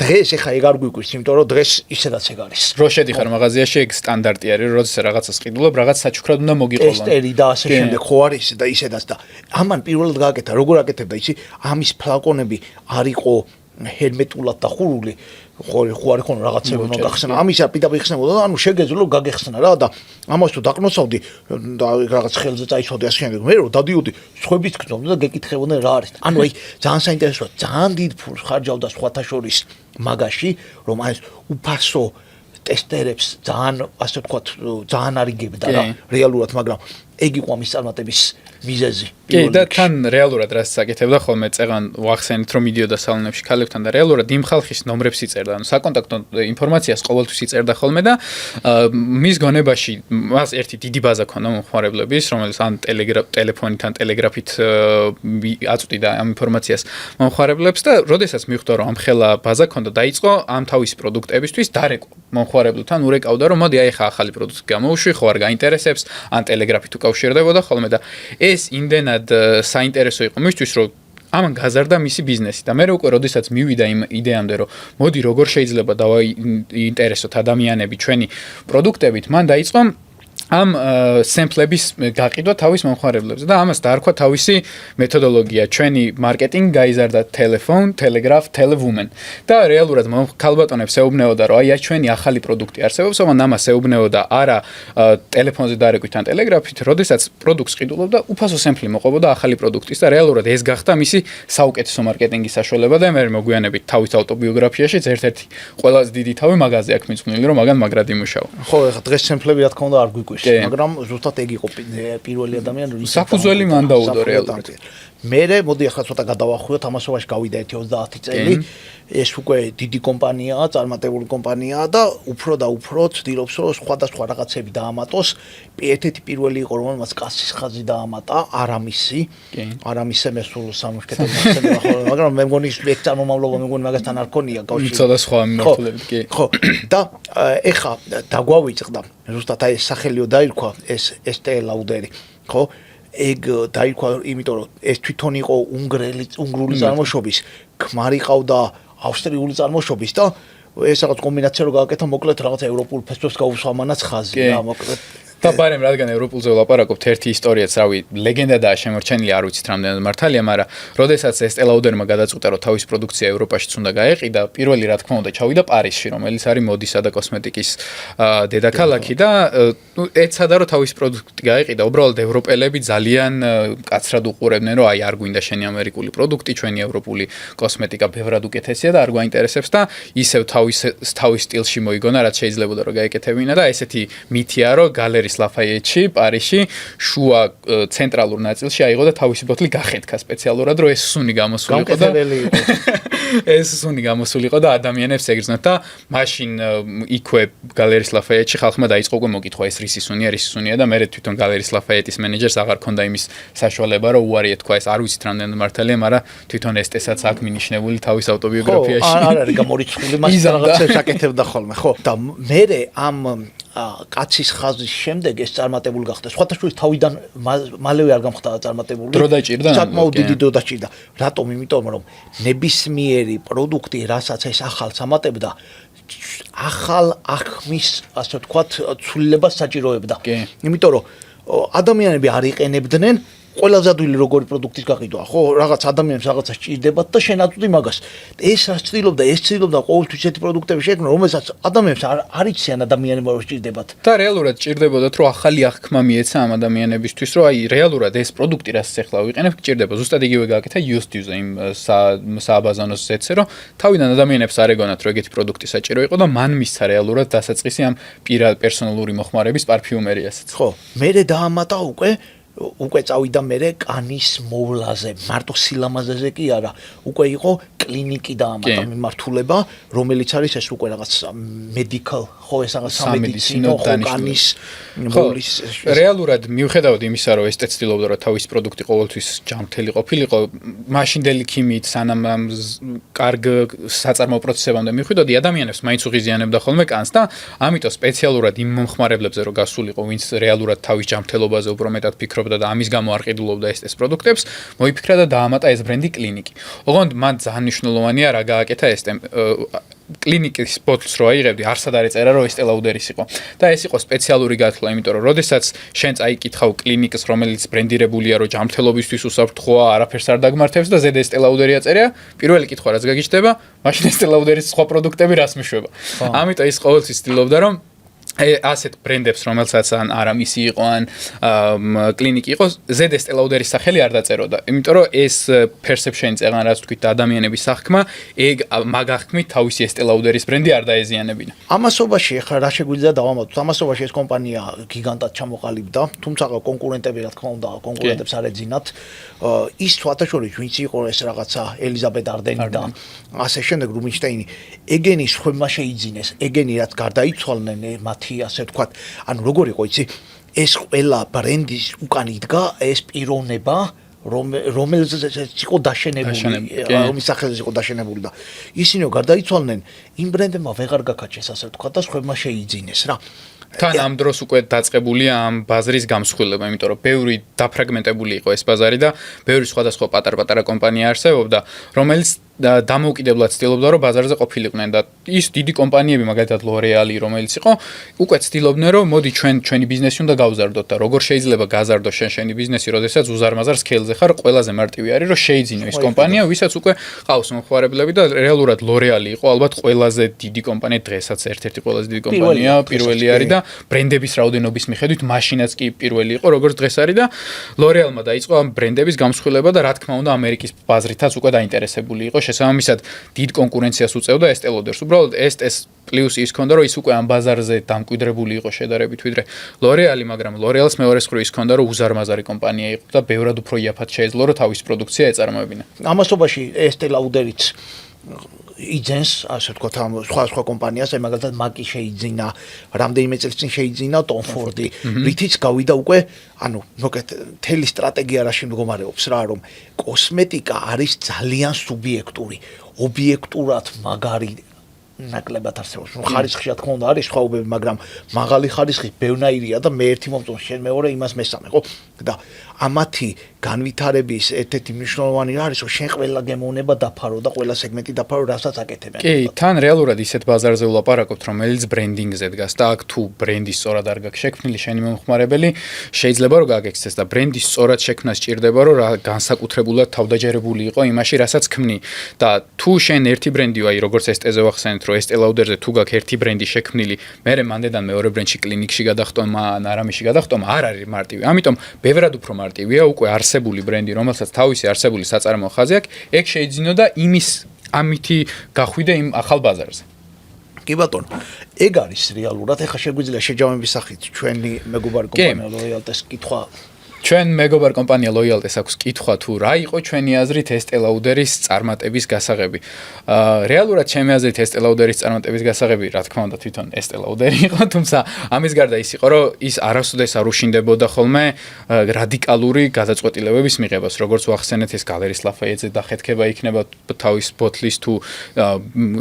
დღეს ეხა ეგ არ გვიგვირს, იმიტომ რომ დღეს ისედაც ეგ არის. რო შედიხარ მაღაზიაში, ეგ სტანდარტი არის, როდესაც რაღაცას ყიდულობ, რაღაც საჩუქრად უნდა მოგიყოლო. ტესტერი და ასე შემდეგ ხო არის და ისედაც და ამან პირველად გააკეთა, როგორ აკეთებდა იცი, ამის ფლაკონები არ იყო ჰერმეტულად დახურული, ხო არ იყო რაღაცები უნდა გახსნა. ამის პიტაპი ხსნებოდა და ანუ შეგეძლო გაგეხსნა რა და ამას თუ დაკნოსავდი და რაღაც ხელზე წაიცვადი ასე შემდეგ. მე რომ დადიოდი, სხვების გქონდა და გეკითხებოდნენ რა არის. ანუ აი ძალიან საინტერესოა, ძალიან დიდ ფულს ხარჯავდა სხვათა შორის მაგაში, რომ აი უფასო ტესტერებს ძალიან ასე ვთქვათ, ძალიან არიგებდა რა რეალურად, მაგრამ ეგ იყო ამის წარმატების მიზეზი. კი და თან რეალურად რაც საკეთებდა ხოლმე წეღან ვახსენით რომ მიდიოდა სალონებში ქალებთან და რეალურად იმ ხალხის ნომრებს იწერდა, ანუ საკონტაქტო ინფორმაციას ყოველთვის იწერდა ხოლმე და მის გონებაში მას ერთი დიდი ბაზა ქონდა მომხმარებლების, რომელიც ან ტელეფონით ან ტელეგრაფით აწვდიდა ამ ინფორმაციას მომხმარებლებს და როდესაც მიხვდა რომ ამ ხელა ბაზა ქონდა, დაიწყო ამ თავის პროდუქტებისთვის დარეკვა მომხმარებლებთან, ურეკავდა რომ მოდი აი ხა ახალი პროდუქტი გამოვუშვი, ხო არ გაინტერესებს, ან ტელეგრაფით უკავშირდებოდა ხოლმე და ეს იმდენად საინტერესო იყო მისთვის, რომ ამან გაზარდა მისი ბიზნესი და მე უკვე როდესაც მივიდა იმ იდეამდე, რომ მოდი როგორ შეიძლება დავაინტერესოთ ადამიანები ჩვენი პროდუქტებით, მან დაიწყო ამ სემპლების გაყიდვა თავის მომხმარებლებზე და ამას დაარქვა თავისი მეთოდოლოგია. ჩვენი მარკეტინგი გაიზარდა ტელეფონ, ტელეგრაფ, ტელევუმენ და რეალურად ქალბატონებს ეუბნეოდა, რომ აი ჩვენი ახალი პროდუქტი არსებობს, მაგრამ ამას ეუბნეოდა არა ტელეფონზე დარეკვით ან ტელეგრაფით, როდესაც პროდუქტს ყიდულობდა, უფასო სემპლი მოყვებოდა ახალი პროდუქტის და რეალურად ეს გახდა მისი საუკეთესო მარკეტინგის საშუალება და მე მოგვიანებით თავის ავტობიოგრაფიაშიც ერთ-ერთი ყველაზე დიდი თავი მაგაზე აქვს მიძღვნილი, რომ მაგან მაგრად იმუშავა. ხო, ეხლა დღეს სემპლები რა თქმა უნდა არ გვიგვირს. მაგრამ ზუსტად ეგ იყო პირველი ადამიანი, რომელიც საფუძველი მან დაუდო რეალურად. მე მოდი ახლა ცოტა გადავახვიოთ, ამასობაში გავიდა 30 წელი. ეს უკვე დიდი კომპანიაა, წარმატებული კომპანიაა და უფრო და უფრო ცდილობს, რომ სხვადასხვა რაღაცები დაამატოს. ერთ-ერთი პირველი იყო, რომელმაც კასის ხაზი დაამატა, არამისი. არამისე მე სულ სამუშკეთებს მახსენდება ხოლმე, მაგრამ მე მგონი ეს წარმომავლობა მე მგონი მაგასთან არ ქონია კავშირი. ცოტა სხვა მიმართულებით, კი. ხო, და ეხა დაგვავიწყდა. ზუსტად აი სახელიო დაირქვა ეს Estée Lauder-ი, ხო? ეგ დაიქვა, იმიტომ რომ ეს თვითონ იყო უნგრული წარმოშობის, ქმარი ყავდა ავსტრიული წარმოშობის და ეს რაღაც კომბინაცია რო გააკეთა, მოკლედ რაღაც ევროპულ ფესტივალს გაუსვამანაც ხაზი რა, მოკლედ და ბარემ რადგან ევროპულზე ვლაპარაკობთ, ერთი ისტორიაც, რავი, ლეგენდადაა შემორჩენილი, არ ვიცით რამდენად მართალია, მაგრამ როდესაც ეს ელაუდერმა გადაწყვიტა, რომ თავის პროდუქცია ევროპაშიც უნდა გაეყიდა, პირველი რა თქმა უნდა ჩავიდა პარიზში, რომელიც არის მოდისა და კოსმეტიკის დედაქალაქი და ეცადა რომ თავის პროდუქტი გაეყიდა, უბრალოდ ევროპელები ძალიან კაცრად უყურებდნენ, რომ აი არ გვინდა შენი ამერიკული პროდუქტი, ჩვენი ევროპული კოსმეტიკა ბევრად უკეთესია და არ გვაინტერესებს და ისევ თავის სტილში მოიგონა, რაც შეიძლებოდა რომ გაეკეთებინა და ესეთი მითია, რომ გალერის ლაფაიეტში, პარიზში, შუა ცენტრალურ ნაწილში აიღო და თავისი ბოთლი გახეთქა სპეციალურად, რომ ეს სუნი გამოსულიყო და ეს სუნი გამოსულიყო და ადამიანებს ეგრძნოთ და მაშინ იქვე გალერის ლაფაიეტში ხალხმა დაიწყო უკვე მოკითხვა ეს რისი სუნია, რისი სუნია და მე თვითონ გალერის ლაფაიეტის მენეჯერს აღარ ქონდა იმის საშუალება, რომ უარი ეთქვა ეს არ ვიცით რამდენად მართალია, მაგრამ თვითონ ესტესაც აქვს მინიშნებული თავის ავტობიოგრაფიაში. ხო, არ არის გამორიცხული, მას რაღაცებს აკეთებდა ხოლმე, ხო. და მე ამ კაცის ხაზის შემდეგ ეს წარმატებული გახდა. სხვათა შორის თავიდან მალევე არ გამხდა წარმატებული. დრო დაჭირდა? საკმაოდ დიდი დრო დაჭირდა. რატომ? იმიტომ რომ ნებისმიერი პროდუქტი, რასაც ეს ახალს ამატებდა, ახალ აღქმის, ასე ვთქვათ, ცვლილებას საჭიროებდა. იმიტომ რომ ადამიანები არ იყენებდნენ ყველაზე ადვილი როგორი პროდუქტის გაყიდვა, ხო? რაღაც ადამიანებს რაღაცა სჭირდებათ და შენ აწვდი მაგას. ეს რაც ცდილობდა ყოველთვის ესეთი პროდუქტები შექმნა, რომელსაც ადამიანებს არ იციან ადამიანებმა რომ სჭირდებათ. და რეალურად სჭირდებოდათ, რომ ახალი აღქმა მიეცა ამ ადამიანებისთვის, რომ აი რეალურად ეს პროდუქტი, რასაც ახლა ვიყენებ, სჭირდება. ზუსტად იგივე გააკეთა YouTube-ზე იმ სააბაზანოს ზეთზე, რომ თავიდან ადამიანებს არ ეგონათ, რომ ეგეთი პროდუქტი საჭირო იყო და მან მისცა რეალურად დასაწყისი ამ პერსონალური მოხმარების პარფიუმერიასაც. ხო, მე დაამატა უკვე წავიდა მე კანის მოვლაზე, მარტო სილამაზეზე კი არა, უკვე იყო კლინიკი დაამატა მიმართულება, რომელიც არის ეს უკვე რაღაც medical, ხო, ეს რაღაც სამედიცინო კანის მოვლის. რეალურად მიუხედავად იმისა, რომ ეს ცდილობდა, რომ თავისი პროდუქტი ყოველთვის ჯანმრთელი ყოფილიყო, მაშინდელი ქიმიით სანამ კარგ საწარმოო პროცესებამდე მიხვიდოდი, ადამიანებს მაინც უღიზიანებდა ხოლმე კანს და ამიტომ სპეციალურად იმ მომხმარებლებზე რომ გასულიყო, ვინც რეალურად თავის ჯანმრთელობაზე უფრო მეტად ფიქრობდა და ამის გამო არ ყიდულობდა ეს პროდუქტებს, მოიფიქრა და დაამატა ეს ბრენდი კლინიკი. ოღონდ მან ძალიან მნიშვნელოვანია რა გააკეთა ეს კლინიკის ბოთლს რო აიღებდი, არსად არ ეწერა რომ ეს ტელაუდერის იყო. და ეს იყო სპეციალური გათვლა, იმიტომ რომ როდესაც შენ წაიკითხავ კლინიკს, რომელიც ბრენდირებულია, რომ ჯანმრთელობისთვის უსაფრთხოა, არაფერს არ დაგმართებს და ზედ ეს ტელაუდერი აწერია, პირველი კითხვა რაც გაგიჩნდება, მაშინ ეს ტელაუდერის სხვა პროდუქტები რას მიშვება. ამიტომ ის ყოველთვის ცდილობდა რომ ასეთ ბრენდებს, რომელსაც ან არა მისი იყო, ან კლინიკი იყო, ზედეს ტელაუდერის სახელი არ დაწეროდა. იმიტომ რომ ეს perception-ი წეღან რაც თქვით და ადამიანების სახქმა, ეგ მაგ აღქმით თავისი ეს ტელაუდერის ბრენდი არ დაეზიანებინა. ამასობაში ახლა რა შეგვიძლია დავამატოთ? ამასობაში ეს კომპანია გიგანტად ჩამოყალიბდა, თუმცა კონკურენტები რა თქმა უნდა, კონკურენტებს არ ეძინათ. ის თვალსაჩინო ვინც იყო ეს რაღაცა ელიზაბეთ არდენი და ასე შემდეგ რუბინშტეინი, ეგენი სხვებმა შეიძინეს, ეგენი რაც გარდაიცვალნენ მათი ასე ვთქვათ, ანუ როგორ იყო იცი, ეს ყველა ბრენდის უკან იდგა ეს პიროვნება, რომელზეც იყო დაშენებული, რომის სახელზე იყო დაშენებული და ისინი გარდაიცვალნენ, იმ ბრენდებმა ვეღარ გაკაჩეს ასე ვთქვათ და სხვებმა შეიძინეს რა. თან ამ დროს უკვე დაწყებულია ამ ბაზრის გამსხვილება, იმიტომ რომ ბევრი დაფრაგმენტებული იყო ეს ბაზარი და ბევრი სხვადასხვა პატარ-პატარა კომპანია არსებობდა, რომელიც დამოუკიდებლად ცდილობდა რომ ბაზარზე ყოფილიყვნენ და ის დიდი კომპანიები, მაგალითად L'Oreal, რომელიც იყო, უკვე ცდილობდნენ რომ მოდი ჩვენი ბიზნესი უნდა გავზარდოთ და როგორ შეიძლება გაზარდო შენი ბიზნესი, როდესაც უზარმაზარ სქეილზე ხარ, ყველაზე მარტივი არის რომ შეიძინო ის კომპანია, ვისაც უკვე ყავს მომხმარებლები და რეალურად L'Oreal იყო ალბათ ყველაზე დიდი კომპანია დღესაც, ერთ-ერთი ყველაზე დიდი კომპანია, პირველი არის და ბრენდების რაოდენობის მიხედვით მაშინაც კი პირველი იყო, როგორც დღეს არის და L'Oreal-მა დაიწყო ამ ბრენდების გამსხვილება და რა თქმა უნდა ამერიკის ბაზრითაც უკვე დაინტერესებული იყო. შესაბამისად დიდ კონკურენციას უწევდა ეს ტელაუდერს. უბრალოდ ეს პლუსი ის ქონდა, რომ ის უკვე ამ ბაზარზე დამკვიდრებული იყო შედარებით ვიდრე L'Oreal, მაგრამ L'Oreal-ს მეორე მხრივ ის ქონდა, რომ უზარმაზარი კომპანია იყო და ბევრად უფრო იაფად შეეძლო, რომ თავის პროდუქცია ეწარმოებინა. ამასობაში ეს ტელაუდერიც იძენს, ასე ვთქვათ, ამ სხვა კომპანიას, მაგალითად MAC-ი შეიძინა, რამდენიმე წელს წინ შეიძინა Tom Ford-ი, რითიც გავიდა უკვე, ანუ მოკლედ მთელი სტრატეგია რაში მდგომარეობს რა, რომ კოსმეტიკა არის ძალიან სუბიექტური, ობიექტურად მაგარი ნაკლებად არსებობს. ხარისხი რა თქმა უნდა არის სხვაობები, მაგრამ მაღალი ხარისხი ბევრნაირია და მე ერთი მომწონს, შენ მეორე იმას მესამე, ხო? და ამათი განვითარების ერთ-ერთი მნიშვნელოვანი არის, რომ შენ ყველა გემოვნება დაფარო და ყველა სეგმენტი დაფარო, რასაც აკეთებენ. კი, თან რეალურად ისეთ ბაზარზე ვლაპარაკობთ, რომელიც ბრენდინგზე დგას და აქ თუ ბრენდი სწორად არ გაქვს შექმნილი შენი მომხმარებელი, შეიძლება რომ გაგექცეს და ბრენდის სწორად შექმნა სჭირდება, რომ რა განსაკუთრებულად თავდაჯერებული იყო იმაში, რასაც ქმნი. და თუ შენ ერთი ბრენდი ვაი, როგორც ST-ზე ვახსენეთ, რომ ST Lauder-ზე თუ გაქვს ერთი ბრენდი შექმნილი, მერე მანდედან მეორე ბრენდში კლინიკში გადახტომა, ნარამიში გადახტომა არ არის მარტივი. ამიტომ ბევრად უფრო მარტივია უკვე არსებული ბრენდი, რომელსაც თავისი არსებული საწარმოო ხაზი აქვს, ეგ შეიძინო და ამითი გახვიდე იმ ახალ ბაზარზე. კი ბატონო, ეგ არის რეალურად. ეხლა შეგვიძლია შეჯამების სახით ჩვენი მეგობარი კომპანია Loyalty-ს კითხვა. ჩვენ მეგობარ კომპანია Loyalty-ს აქვს კითხვა თუ რა იყო ჩვენი აზრით ST Lauder-ის წარმატების გასაღები. რეალურად ჩემი აზრით ST Lauder-ის წარმატების გასაღები, რა თქმა უნდა, თვითონ ST Lauder-ი იყო, თუმცა ამის გარდა ის იყო, რომ ის არასოდეს არ უშინდებოდა ხოლმე რადიკალური გადაწყვეტილებების მიღებას, როგორც ვახსენეთ ეს გალერის ლაფაიეტზე დახეთქება იქნება თავის ბოთლის თუ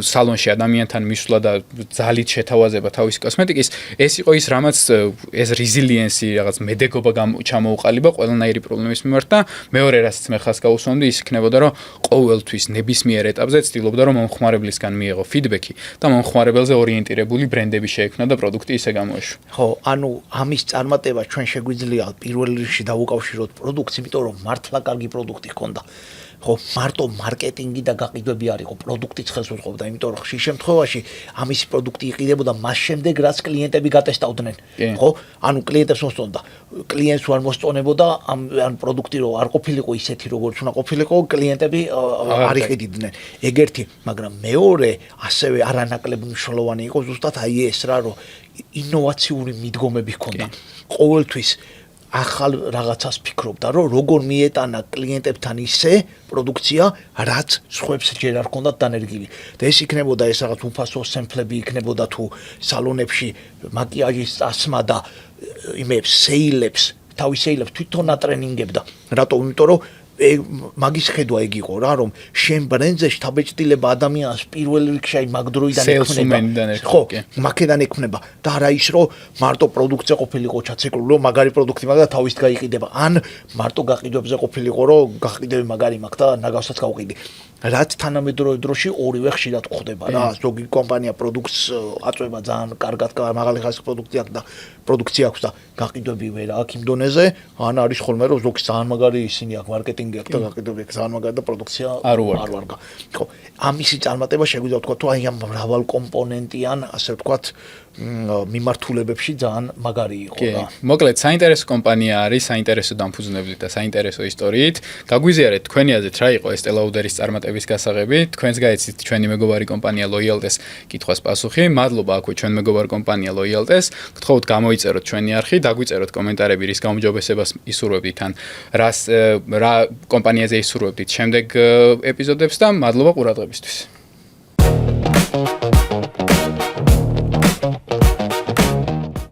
სალონში ადამიანთან მისვლა და ძალით შეთავაზება თავის კოსმეტიკის, ეს იყო ის რამაც ეს resilience რაღაც მედეგობა ჩამოუყალიბა ყველანაირი პრობლემის მიმართ და მეორე რასაც მე ხას გავუსვამდი ის იქნებოდა რომ ყოველთვის ნებისმიერ ეტაპზე ცდილობდა რომ მომხმარებლისგან მიეღო ფიდბექი და მომხმარებელზე ორიენტირებული ბრენდები შეექმნა და პროდუქტი ისე გამოეშვა. ხო, ანუ ამის წარმატება ჩვენ შეგვიძლია პირველ რიგში დავუკავშიროთ პროდუქტს, იმიტომ რომ მართლა კარგი პროდუქტი ჰქონდა. ხო, მარტო მარკეტინგი და გაყიდვები არ იყო, პროდუქტიც ხელს უწყობდა, იმიტომ რომ ხშირ შემთხვევაში ამისი პროდუქტი იყიდებოდა მას შემდეგ, რაც კლიენტები გატესტავდნენ. ხო, ანუ კლიენტებს მოსწონდა. კლიენტს არ მოსწონებოდა ამ პროდუქტი რო არ ყოფილიყო ისეთი, როგორც უნდა ყოფილიყო, კლიენტები არ იყიდნენ. ეგ ერთი, მაგრამ მეორე, ასევე არანაკლებ მნიშვნელოვანი იყო ზუსტად აი ეს რა, რომ ინოვაციური მიდგომები ჰქონდა. ყოველთვის ახალ რაღაცას ფიქრობდა, რომ როგორ მიეტანა კლიენტებთან ისე პროდუქცია, რაც სხვებს ჯერ არ ჰქონდათ დანერგილი. და ეს იქნებოდა ეს რაღაც უფასო სემპლები იქნებოდა თუ სალონებში მაკიაჟის წასმა და იმებს, სეილებს, თავის სეილებს თვითონ ატრენინგებდა. რატო? იმიტომ რომ მაგის ხედვა ეგ იყო რა, რომ შენ ბრენდზე შთაბეჭდილება ადამიანს პირველ რიგში აი მაგ დროიდან ექმნება. ხო, მაქედან ექმნება და არა ის რომ მარტო პროდუქტზე ყოფილიყო ჩაცეკლული, რომ მაგარი პროდუქტი მაგ და თავის გაიყიდება. ან მარტო გაყიდვებზე ყოფილიყო, რომ გაყიდვები მაგარი მაქვს და ნაგავსაც გავყიდი. რაც თანამედროვე დროში ორივე ხშირად გვხდება რა. ზოგი კომპანია პროდუქტს აწვება ძალიან კარგად, მაღალი ხარისხის პროდუქტი აქვს და პროდუქცია აქვს და გაყიდვები ვერ აქვს იმ დონეზე, ან არის ხოლმე რომ ზოგს ძალიან მაგარი ისინი აქვს მარკეტინგი აქვს და გაყიდვები აქვს ძალიან მაგარი და პროდუქცია არ ვარგა. ხო, ამისი წარმატება შეგვიძლია ვთქვა თუ აი ამ მრავალ კომპონენტიან, ასე ვთქვათ, მიმართულებებში ძალიან მაგარი იყო რა. მოკლედ, საინტერესო კომპანია არის, საინტერესო დამფუძნებლით და საინტერესო ისტორიით. გაგვიზიარეთ თქვენი აზრით რა იყო ST Lauder-ის წარმატების გასაღები. თქვენს გაეცით ჩვენი მეგობარი კომპანია Loyalty-ს კითხვას პასუხი. მადლობა აქვე ჩვენ მეგობარ კომპანია Loyalty-ს. გთხოვთ გამოიწეროთ ჩვენი არხი, დაგვიწეროთ კომენტარები, რის გაუმჯობესებას ისურვებდით ან რა კომპანიაზე ისურვებდით შემდეგ ეპიზოდებს და მადლობა ყურადღებისთვის.